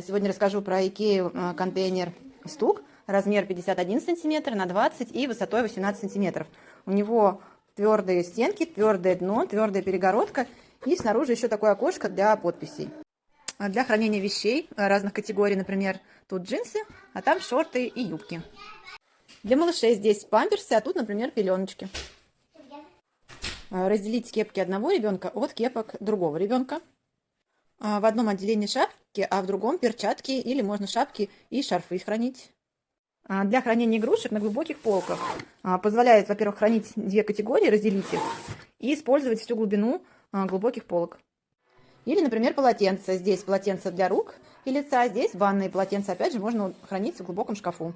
Сегодня расскажу про IKEA контейнер «Стук». Размер 51 сантиметр на 20 и высотой 18 сантиметров. У него твердые стенки, твердое дно, твердая перегородка и снаружи еще такое окошко для подписей. Для хранения вещей разных категорий, например, тут джинсы, а там шорты и юбки. Для малышей здесь памперсы, а тут, например, пеленочки. Разделить кепки одного ребенка от кепок другого ребенка. В одном отделении шапки, а в другом перчатки или можно шапки и шарфы хранить. Для хранения игрушек на глубоких полках позволяет, во-первых, хранить две категории, разделить их и использовать всю глубину глубоких полок. Или, например, полотенце. Здесь полотенце для рук и лица, здесь ванные полотенца. Опять же, можно хранить в глубоком шкафу.